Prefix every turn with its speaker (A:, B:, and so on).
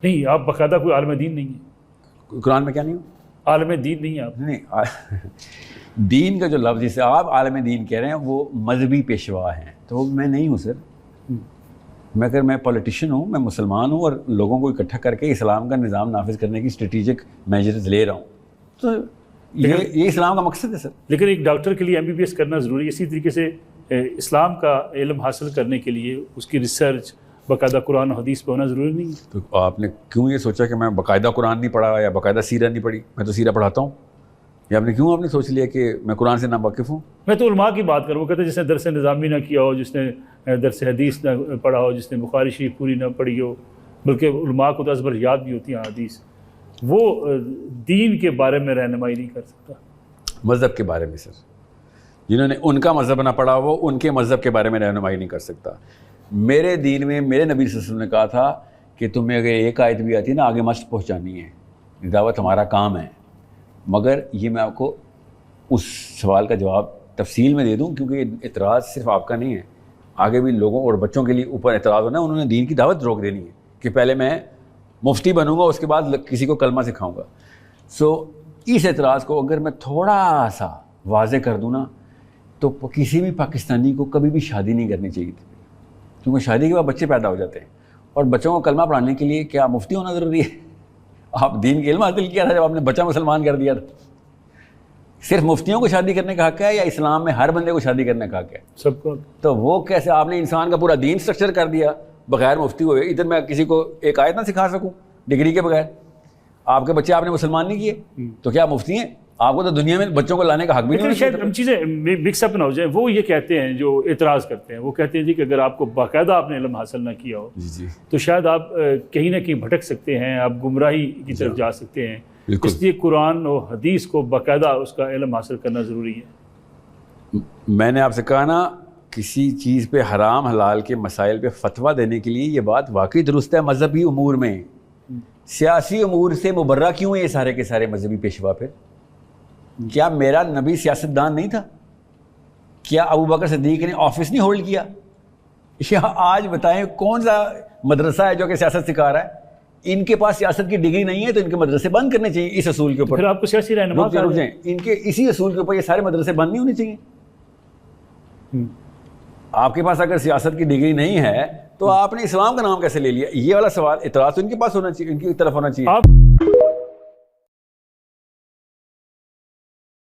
A: نہیں، آپ باقاعدہ کوئی عالم دین نہیں ہیں.
B: قرآن میں کیا نہیں ہوں؟
A: عالم دین نہیں ہیں آپ.
B: نہیں، دین کا جو لفظ جسے آپ عالم دین کہہ رہے ہیں وہ مذہبی پیشوا ہیں، تو میں نہیں ہوں سر. میں پولیٹیشین ہوں، میں مسلمان ہوں اور لوگوں کو اکٹھا کر کے اسلام کا نظام نافذ کرنے کی اسٹریٹجک میجرز لے رہا ہوں. تو یہ اسلام کا مقصد ہے سر.
A: لیکن ایک ڈاکٹر کے لیے MBBS کرنا ضروری ہے. اسی طریقے سے اسلام کا علم حاصل کرنے کے لیے اس کی ریسرچ باقاعدہ قرآن و حدیث پہ ہونا ضروری نہیں ہے.
B: تو آپ نے کیوں یہ سوچا کہ میں باقاعدہ قرآن نہیں پڑھا یا باقاعدہ سیرت نہیں پڑھی؟ میں تو سیرت پڑھاتا ہوں. یا آپ نے سوچ لیا کہ میں قرآن سے ناواقف ہوں؟
A: میں تو علماء کی بات کروں. وہ کہتے ہیں جس نے درس نظامی نہ کیا ہو، جس نے درس حدیث نہ پڑھا ہو، جس نے بخاری شریف پوری نہ پڑھی ہو، بلکہ علماء کو تو ازبر یاد بھی ہوتی ہیں حدیث، وہ دین کے بارے میں رہنمائی نہیں کر سکتا.
B: مذہب کے بارے میں سر، جنہوں نے ان کا مذہب نہ پڑھا وہ ان کے مذہب کے بارے میں رہنمائی نہیں کر سکتا. میرے دین میں میرے نبی صلی اللہ علیہ وسلم نے کہا تھا کہ تمہیں اگر ایک آیت بھی آتی ہے نا آگے مشق پہنچانی ہے، دعوت ہمارا کام ہے. مگر یہ میں آپ کو اس سوال کا جواب تفصیل میں دے دوں، کیونکہ اعتراض صرف آپ کا نہیں ہے، آگے بھی لوگوں اور بچوں کے لیے اوپر اعتراض ہونا ہے. انہوں نے دین کی دعوت روک دینی ہے کہ پہلے میں مفتی بنوں گا اس کے بعد کسی کو کلمہ سکھاؤں گا. اس اعتراض کو اگر میں تھوڑا سا واضح کر دوں نا، تو کسی بھی پاکستانی کو کبھی بھی شادی نہیں کرنی چاہیے تھی، کیونکہ شادی کے بعد بچے پیدا ہو جاتے ہیں. اور بچوں کو کلمہ پڑھانے کے لیے کیا مفتی ہونا ضروری ہے؟ آپ دین کے علم حاصل کیا تھا جب آپ نے بچہ مسلمان کر دیا تھا. صرف مفتیوں کو شادی کرنے کا حق ہے یا اسلام میں ہر بندے کو شادی کرنے کا حق ہے؟
A: سب کو.
B: تو وہ کیسے آپ نے انسان کا پورا دین سٹرکچر کر دیا بغیر مفتی ہوئے؟ ادھر میں کسی کو ایک آیت نہ سکھا سکوں ڈگری کے بغیر؟ آپ کے بچے آپ نے مسلمان نہیں کیے تو کیا مفتی ہیں؟ آپ کو تو دنیا میں بچوں کو لانے کا حق بھی نہیں.
A: شاید ہم چیزیں مکس اپ نہ ہو جائیں. وہ یہ کہتے ہیں جو اعتراض کرتے ہیں، وہ کہتے ہیں جی کہ اگر آپ کو باقاعدہ آپ نے علم حاصل نہ کیا ہو تو شاید آپ کہیں نہ کہیں بھٹک سکتے ہیں، آپ گمراہی کی طرف جا سکتے ہیں. اس لیے قرآن و حدیث کو باقاعدہ اس کا علم حاصل کرنا ضروری ہے.
B: میں نے آپ سے کہا نا، کسی چیز پہ حرام حلال کے مسائل پہ فتویٰ دینے کے لیے یہ بات واقعی درست ہے. مذہبی امور میں، سیاسی امور سے مبرہ کیوں ہیں یہ سارے کے سارے مذہبی پیشوا پھر؟ کیا میرا نبی سیاستدان نہیں تھا؟ کیا ابو بکر صدیق نے آفس نہیں ہولڈ کیا؟ آج بتائیں کون سا مدرسہ ہے جو کہ سیاست سکھا رہا ہے؟ ان کے پاس سیاست کی ڈگری نہیں ہے تو ان کے مدرسے بند کرنے چاہیے. اس اصول کے اوپر
A: پھر آپ کو سیاسی رہنما
B: رک جائیں، ان کے اسی اصول کے اوپر یہ سارے مدرسے بند نہیں ہونے چاہیے. آپ کے پاس اگر سیاست کی ڈگری نہیں ہے تو آپ نے اسلام کا نام کیسے لے لیا؟ یہ والا سوال اعتراض تو ان کے پاس ہونا چاہیے، ان کی طرف ہونا چاہیے.